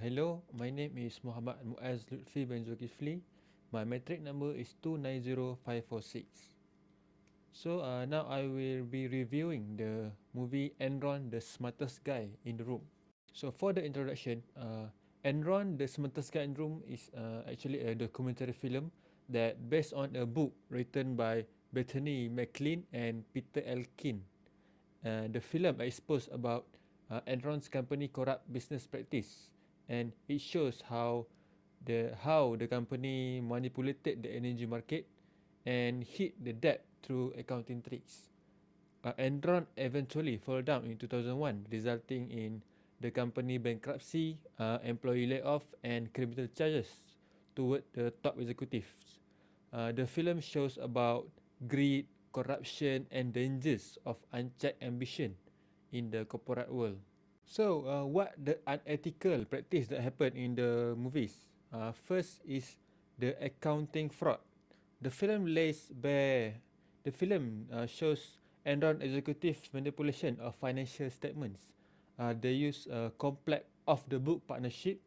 Hello, my name is Muhammad Muaz Lutfi bin Zulkifli. My matric number is 290546. Now I will be reviewing the movie Enron, the smartest guy in the room. So for the introduction, Enron, the smartest guy in the room is actually a documentary film that based on a book written by Bethany McLean and Peter Elkin. The film exposed about Enron's company corrupt business practice, and it shows how the company manipulated the energy market and hid the debt through accounting tricks. Enron eventually fell down in 2001, resulting in the company bankruptcy, employee layoff, and criminal charges toward the top executives. The film shows about greed, corruption, and dangers of unchecked ambition in the corporate world. So, what the unethical practice that happened in the movies? First is the accounting fraud. The film lays bare. The film shows Enron executive manipulation of financial statements. They use a complex off-the-book partnership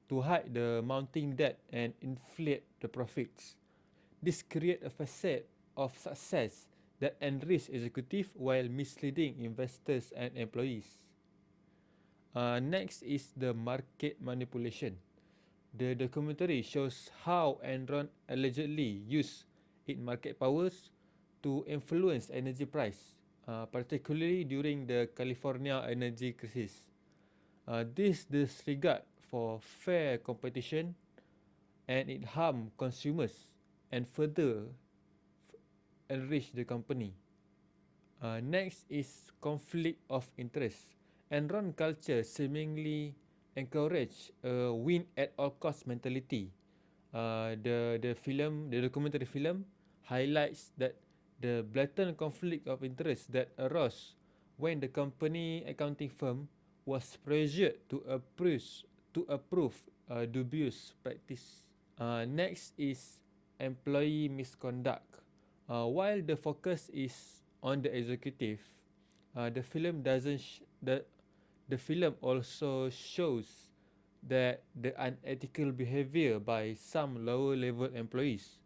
to hide the mounting debt and inflate the profits. This creates a facade of success that enriches executive while misleading investors and employees. Next is the market manipulation. The documentary shows how Enron allegedly used its market powers to influence energy price, particularly during the California energy crisis. This disregard for fair competition and it harm consumers and further enrich the company. Next is conflict of interest. Enron culture seemingly encourage a win at all cost mentality. The documentary film highlights that the blatant conflict of interest that arose when the company accounting firm was pressured to approve dubious practice. Next is employee misconduct. While the focus is on the executive, the film doesn't sh- the film also shows that the unethical behavior by some lower level employees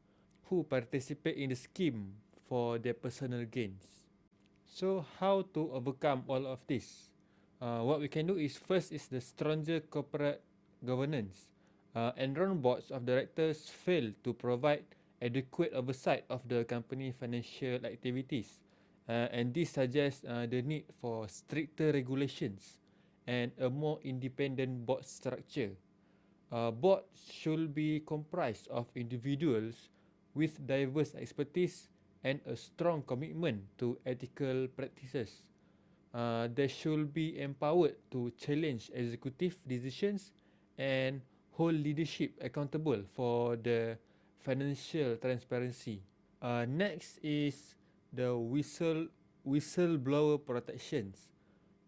who participate in the scheme for their personal gains. So how to overcome all of this? What we can do is first is the stronger corporate governance. Enron boards of directors fail to provide adequate oversight of the company financial activities, and this suggests the need for stricter regulations and a more independent board structure. Boards should be comprised of individuals with diverse expertise and a strong commitment to ethical practices. They should be empowered to challenge executive decisions and hold leadership accountable for the financial transparency. Next is the whistleblower protections.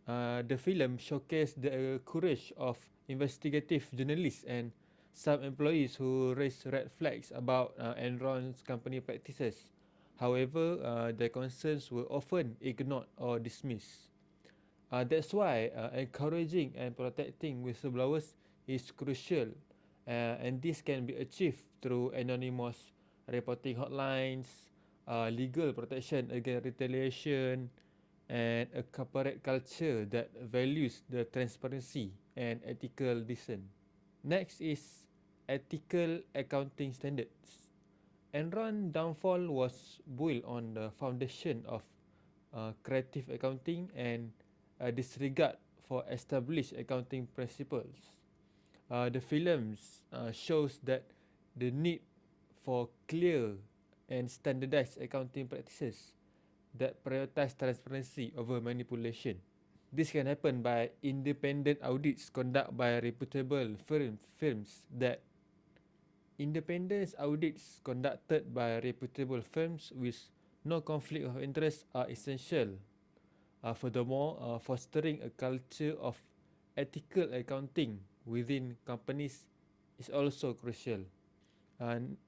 The film showcased the courage of investigative journalists and some employees who raised red flags about Enron's company practices. However, their concerns were often ignored or dismissed. That's why encouraging and protecting whistleblowers is crucial, and this can be achieved through anonymous reporting hotlines, legal protection against retaliation, and a corporate culture that values the transparency and ethical dissent. Next is ethical accounting standards. Enron downfall was built on the foundation of creative accounting and a disregard for established accounting principles. The films shows that the need for clear and standardized accounting practices that prioritize transparency over manipulation. This can happen by independent audits conducted by reputable firms that independent audits conducted by reputable firms with no conflict of interest are essential. Furthermore, fostering a culture of ethical accounting within companies is also crucial.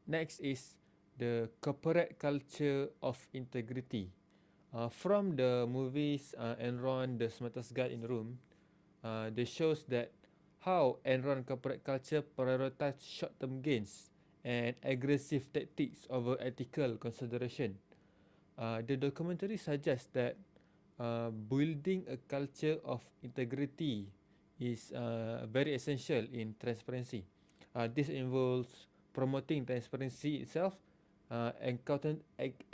Next is the corporate culture of integrity. From the movies Enron, the smartest guy in the room, they shows that how Enron corporate culture prioritize short-term gains and aggressive tactics over ethical consideration. The documentary suggests that building a culture of integrity is very essential in transparency. This involves promoting transparency itself,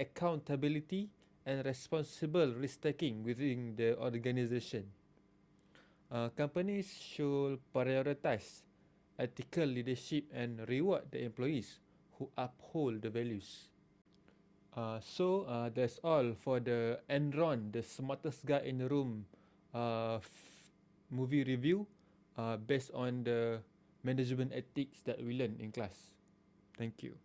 accountability, and responsible risk taking within the organization. Companies should prioritize ethical leadership and reward the employees who uphold the values. That's all for the Enron, the smartest guy in the room movie review based on the management ethics that we learned in class. Thank you.